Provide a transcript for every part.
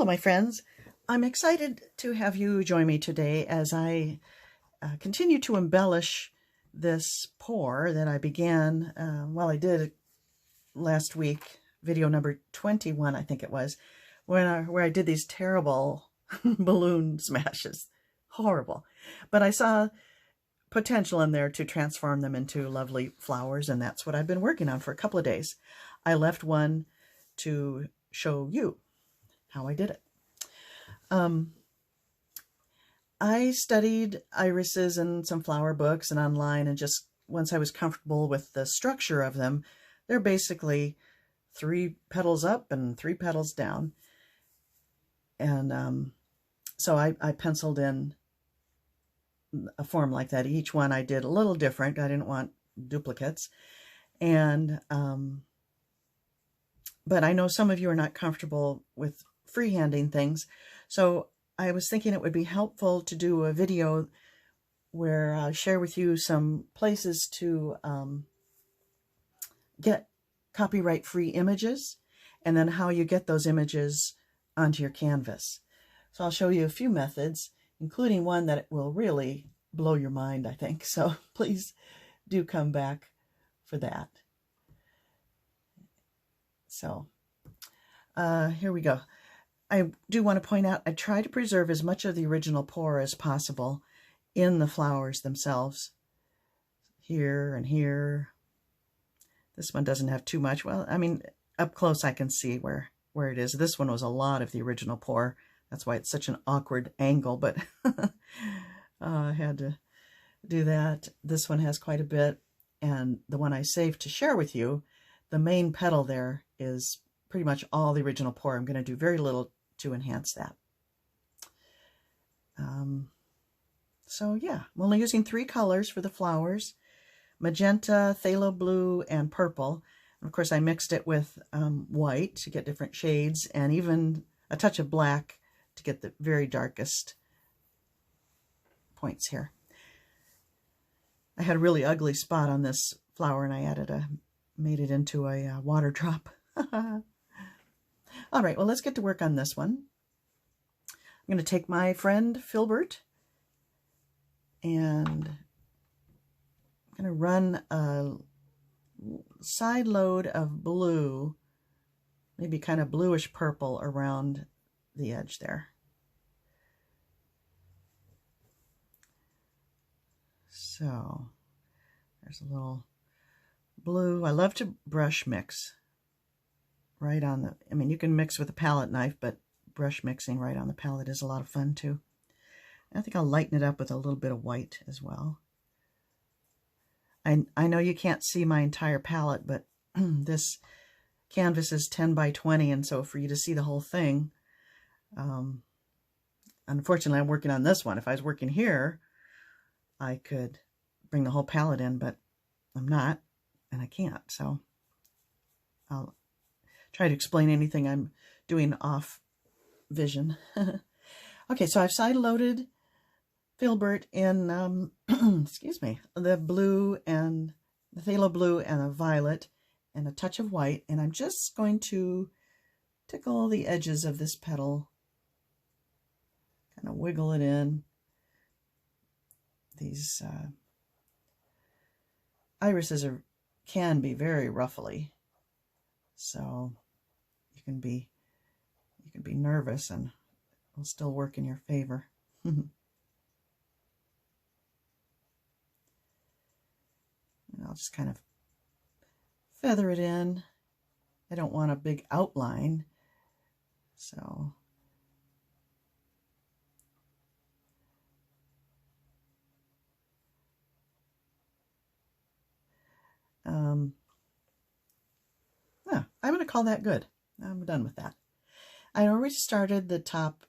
Hello, my friends. I'm excited to have you join me today as I continue to embellish this pour that I began, I did last week, video number 21, I think it was, where I did these terrible balloon smashes. Horrible. But I saw potential in there to transform them into lovely flowers, and that's what I've been working on for a couple of days. I left one to show you how I did it. I studied irises in some flower books and online, and just once I was comfortable with the structure of them, they're basically 3 petals up and 3 petals down. And so I penciled in a form like that. Each one I did a little different. I didn't want duplicates. And but I know some of you are not comfortable with freehanding things, so I was thinking it would be helpful to do a video where I'll share with you some places to get copyright-free images, and then how you get those images onto your canvas. So I'll show you a few methods, including one that will really blow your mind, I think. So please do come back for that. So here we go. I do want to point out, I try to preserve as much of the original pour as possible in the flowers themselves. Here and here. This one doesn't have too much. Well, I mean, up close I can see where it is. This one was a lot of the original pour. That's why it's such an awkward angle, but I had to do that. This one has quite a bit, and the one I saved to share with you, the main petal there is pretty much all the original pour. I'm going to do very little to enhance that. So yeah, I'm only using 3 colors for the flowers: magenta, phthalo blue, and purple. And of course, I mixed it with white to get different shades, and even a touch of black to get the very darkest points here. I had a really ugly spot on this flower, and I made it into a water drop. All right, well, let's get to work on this one. I'm going to take my friend Filbert, and I'm going to run a side load of blue, maybe kind of bluish purple, around the edge there. So there's a little blue. I love to brush mix right on the, I mean, you can mix with a palette knife, but brush mixing right on the palette is a lot of fun too. And I think I'll lighten it up with a little bit of white as well. I know you can't see my entire palette, but this canvas is 10 by 20, and so for you to see the whole thing, unfortunately I'm working on this one. If I was working here, I could bring the whole palette in, but I'm not, and I can't, so I'll try to explain anything I'm doing off vision. Okay, so I've side loaded Filbert in, excuse me, the blue and the phthalo blue and a violet and a touch of white, and I'm just going to tickle the edges of this petal, kind of wiggle it in. These irises can be very ruffly, so you can be nervous, and it'll still work in your favor. And I'll just kind of feather it in. I don't want a big outline, so I'm going to call that good. I'm done with that. I already started the top,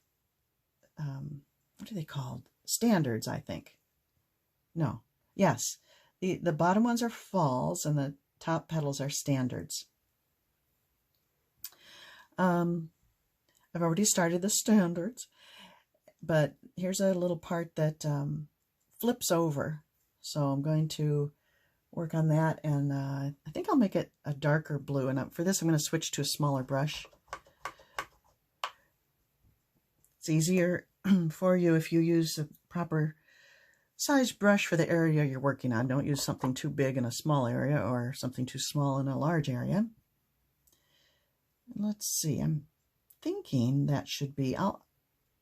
what are they called? Standards, I think. No. Yes. The bottom ones are falls, and the top petals are standards. I've already started the standards, but here's a little part that flips over. So I'm going to work on that, and I think I'll make it a darker blue. And for this, I'm going to switch to a smaller brush. It's easier for you if you use a proper size brush for the area you're working on. Don't use something too big in a small area or something too small in a large area. Let's see, I'm thinking that should be,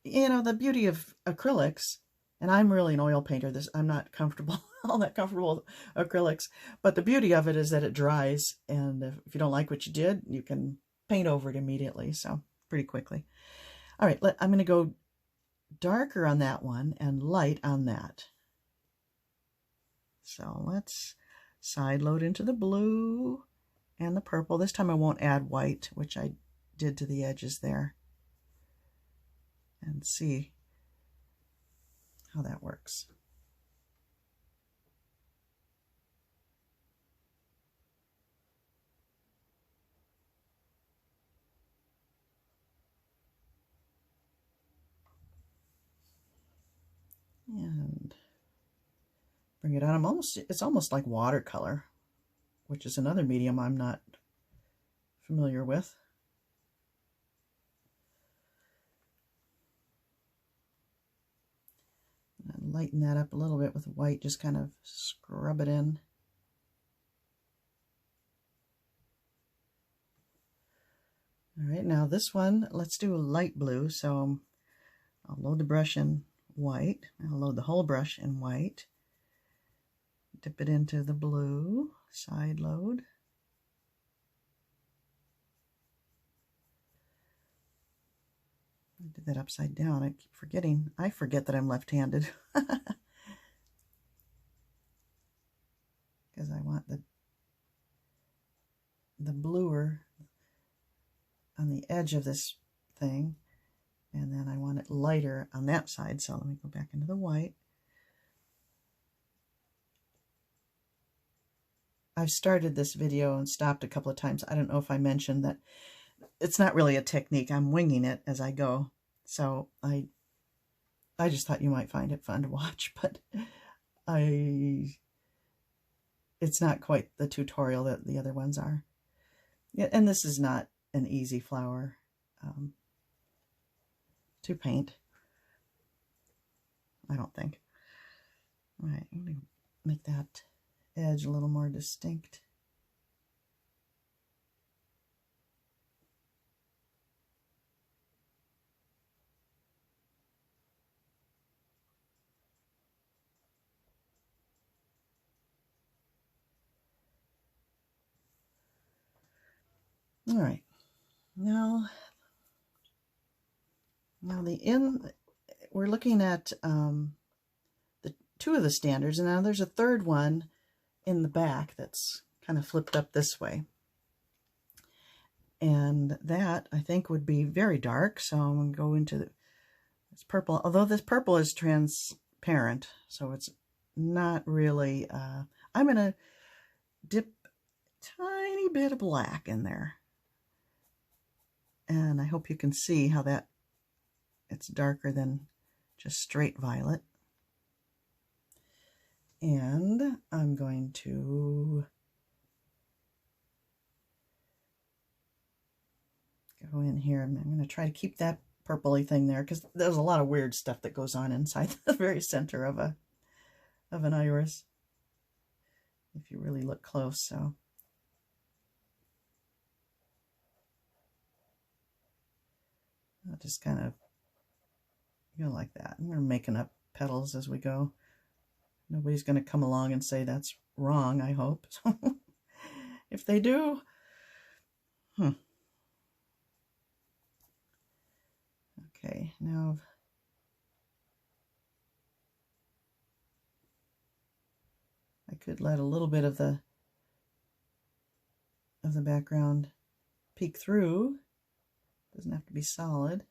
you know, the beauty of acrylics, and I'm really an oil painter, I'm not comfortable, all that comfortable with acrylics, but the beauty of it is that it dries, and if you don't like what you did, you can paint over it immediately, so pretty quickly. All right, I'm going to go darker on that one and light on that. So let's side load into the blue and the purple. This time I won't add white, which I did to the edges there, and see how that works. And bring it on. It's almost like watercolor, which is another medium I'm not familiar with. And lighten that up a little bit with white, just kind of scrub it in. All right, now this one, let's do a light blue. So I'll load the brush in white. I'll load the whole brush in white. Dip it into the blue, side load. I did that upside down. I keep forgetting. I forget that I'm left-handed. Because I want the bluer on the edge of this thing, and then I want it lighter on that side. So let me go back into the white. I've started this video and stopped a couple of times. I don't know if I mentioned that it's not really a technique. I'm winging it as I go. So I just thought you might find it fun to watch, but it's not quite the tutorial that the other ones are. Yeah, and this is not an easy flower to paint, I don't think. All right, I'm going to make that edge a little more distinct. All right, now we're looking at the two of the standards, and now there's a third one in the back that's kind of flipped up this way. And that, I think, would be very dark, so I'm going to go into this purple, although this purple is transparent, so it's not really, I'm going to dip a tiny bit of black in there. And I hope you can see how that it's darker than just straight violet. And I'm going to go in here, and I'm going to try to keep that purpley thing there, because there's a lot of weird stuff that goes on inside the very center of an iris, if you really look close. So I'll just kind of go like that. And we're making up petals as we go. Nobody's going to come along and say that's wrong, I hope. If they do, Okay, now I could let a little bit of the background peek through. Doesn't have to be solid.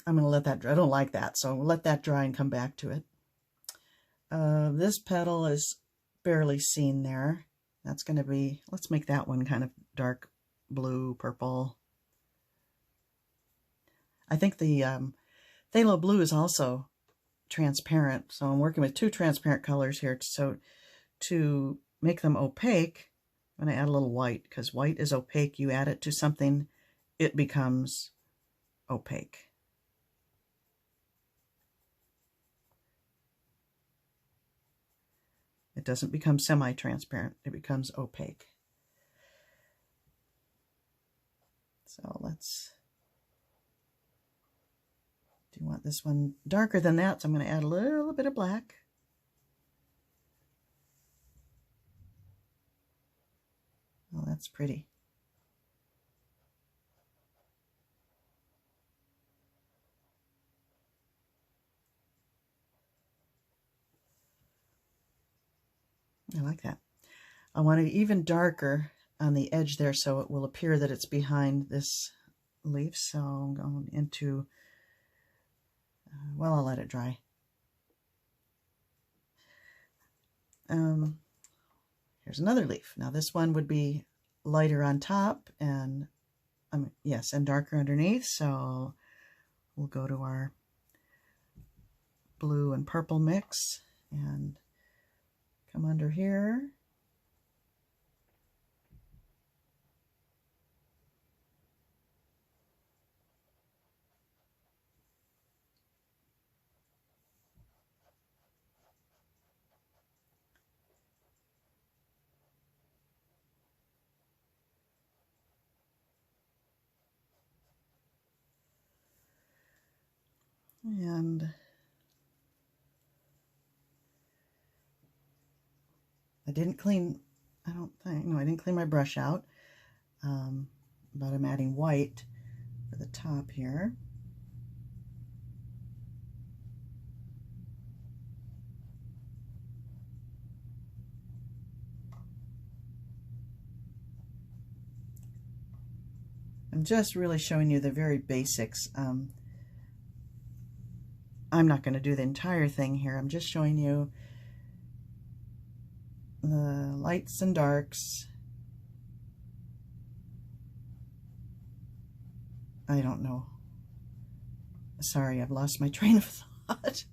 I'm going to let that dry. I don't like that, so we'll let that dry and come back to it. This petal is barely seen there. That's going to be, let's make that one kind of dark blue, purple. I think the phthalo blue is also transparent. So I'm working with 2 transparent colors here. So to make them opaque, I'm going to add a little white, because white is opaque. You add it to something, it becomes opaque. It doesn't become semi-transparent, it becomes opaque. So let's, do you want this one darker than that? So I'm going to add a little bit of black. Oh, that's pretty. I like that. I want it even darker on the edge there so it will appear that it's behind this leaf. So I'm going into, well, I'll let it dry. Here's another leaf. Now this one would be lighter on top and yes, and darker underneath. So we'll go to our blue and purple mix and come under here. And I didn't clean, I don't think, no, I didn't clean my brush out, but I'm adding white for the top here. I'm just really showing you the very basics. I'm not going to do the entire thing here. I'm just showing you the lights and darks. I don't know. Sorry, I've lost my train of thought.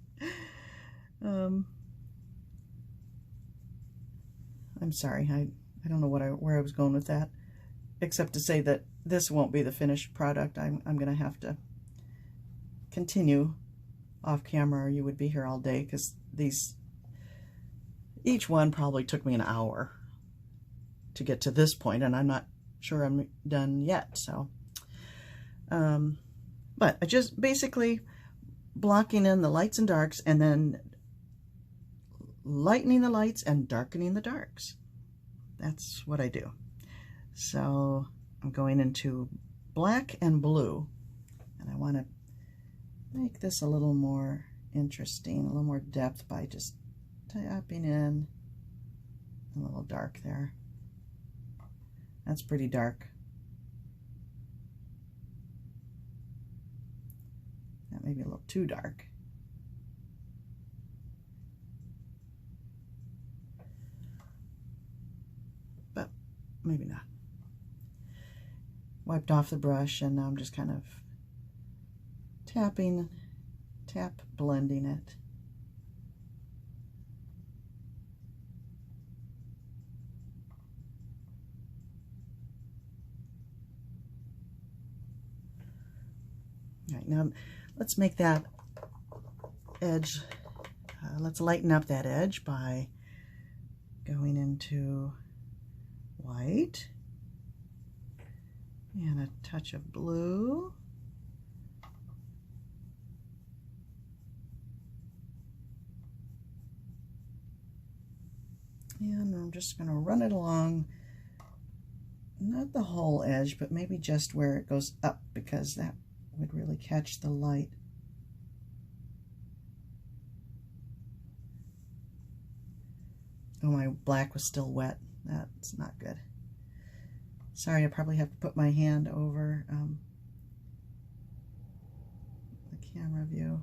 I'm sorry. I don't know where I was going with that, except to say that this won't be the finished product. I'm going to have to continue off camera, or you would be here all day, because each one probably took me an hour to get to this point, and I'm not sure I'm done yet. So, but I just basically blocking in the lights and darks, and then lightening the lights and darkening the darks. That's what I do. So I'm going into black and blue, and I want to make this a little more interesting, a little more depth by just tapping in a little dark there. That's pretty dark. That may be a little too dark. But maybe not. Wiped off the brush, and now I'm just kind of blending it. All right, now let's make that edge, let's lighten up that edge by going into white and a touch of blue. And I'm just going to run it along, not the whole edge, but maybe just where it goes up, because that would really catch the light. Oh, my black was still wet. That's not good. Sorry, I probably have to put my hand over the camera view.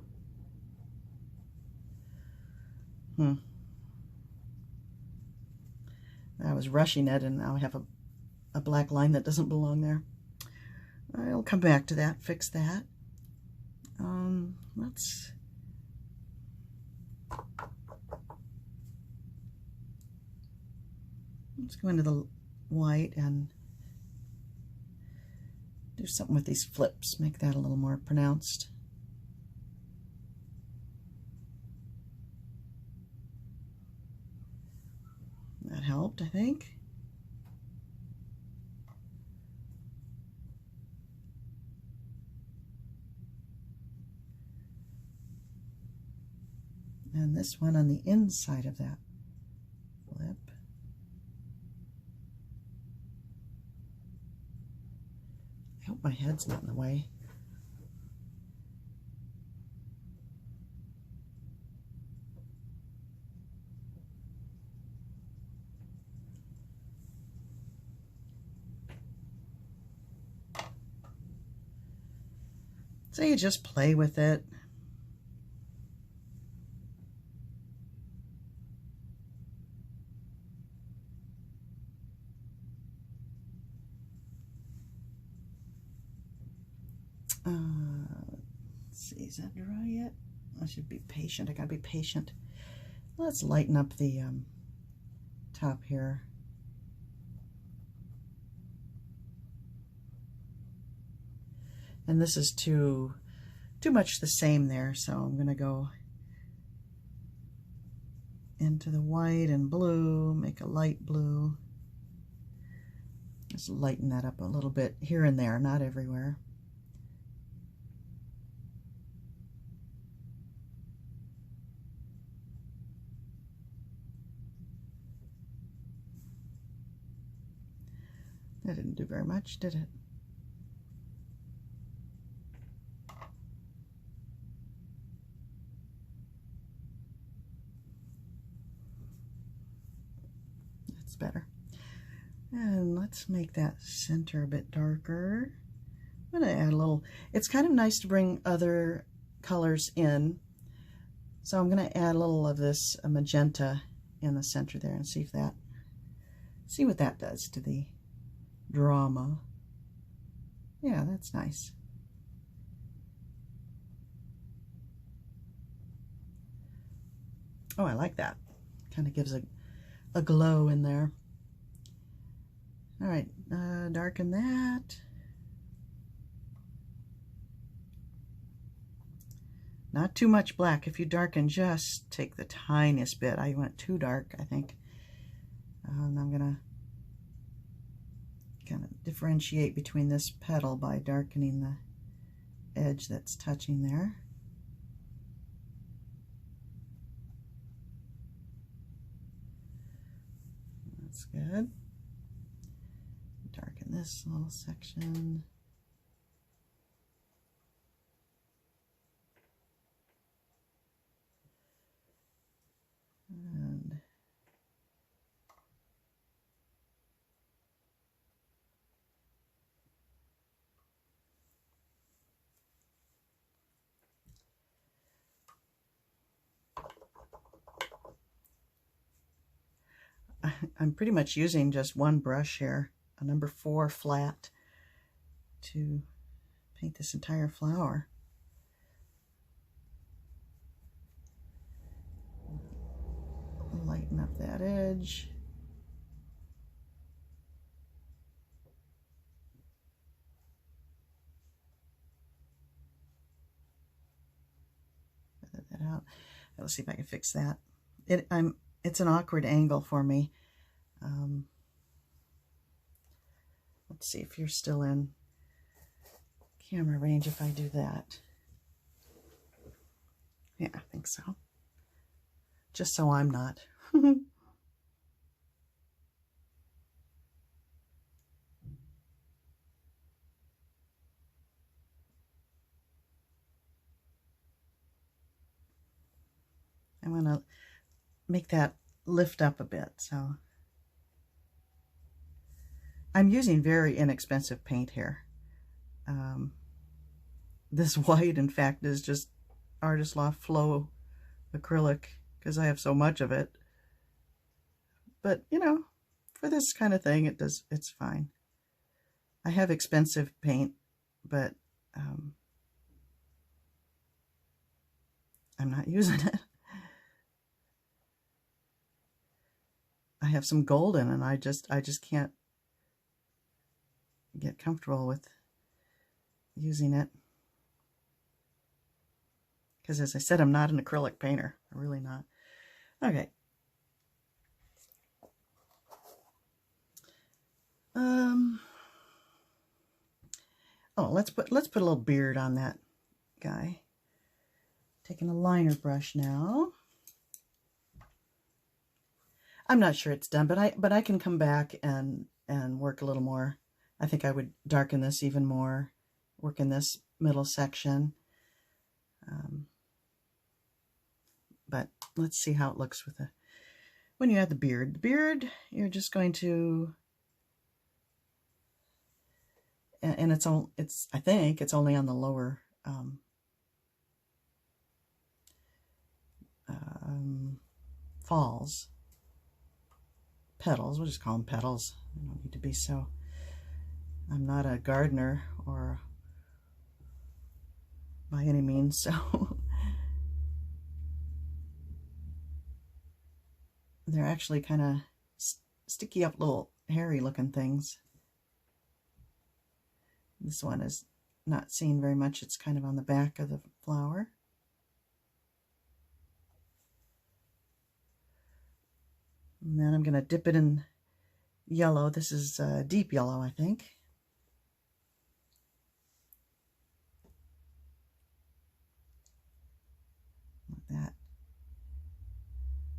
I was rushing it, and now I have a black line that doesn't belong there. I'll come back to that, fix that. Let's Let's go into the white and do something with these flips, make that a little more pronounced. That helped, I think. And this one on the inside of that flip. I hope my head's not in the way. So you just play with it. Let's see, is that dry yet? I should be patient. I gotta be patient. Let's lighten up the top here. And this is too much the same there, so I'm gonna go into the white and blue, make a light blue. Just lighten that up a little bit here and there, not everywhere. That didn't do very much, did it? That's better. And let's make that center a bit darker. I'm going to add a little, it's kind of nice to bring other colors in. So I'm going to add a little of this magenta in the center there and see what that does to the drama. Yeah, that's nice. Oh, I like that. Kind of gives a glow in there. All right, darken that. Not too much black. If you darken, just take the tiniest bit. I went too dark, I think. And I'm gonna kind of differentiate between this petal by darkening the edge that's touching there. That's good. Darken this little section. And I'm pretty much using just one brush here, a number 4 flat, to paint this entire flower. Lighten up that edge. Feather that out. Let's see if I can fix that. It's an awkward angle for me. Let's see if you're still in camera range if I do that. Yeah, I think so. Just so I'm not. I want to make that lift up a bit, so I'm using very inexpensive paint here. This white, in fact, is just Artist Loft Flow acrylic because I have so much of it. But, you know, for this kind of thing, it's fine. I have expensive paint, but I'm not using it. I have some golden, and I just can't get comfortable with using it. Because as I said, I'm not an acrylic painter. I'm really not. Okay. Oh, let's put a little beard on that guy. Taking a liner brush now. I'm not sure it's done, but I can come back and work a little more. I think I would darken this even more, work in this middle section. But let's see how it looks with when you add the beard. The beard, you're just going to, and I think it's only on the lower falls. Petals, we'll just call them petals. I don't need to be so, I'm not a gardener or by any means, so they're actually kind of sticky up little hairy looking things. This one is not seen very much. It's kind of on the back of the flower. And then I'm going to dip it in yellow. This is deep yellow, I think. Like that.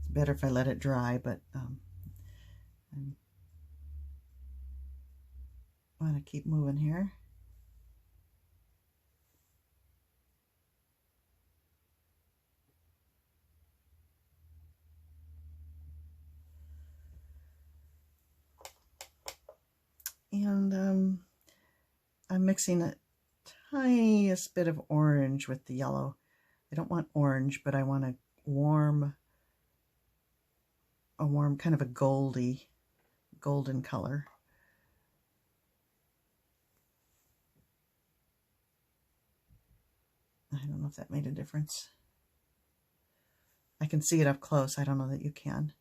It's better if I let it dry, but I want to keep moving here. And I'm mixing a tiniest bit of orange with the yellow. I don't want orange, but I want a warm kind of a golden color. I don't know if that made a difference. I can see it up close. I don't know that you can.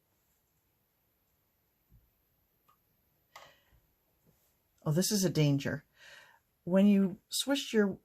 Oh, this is a danger. When you switch your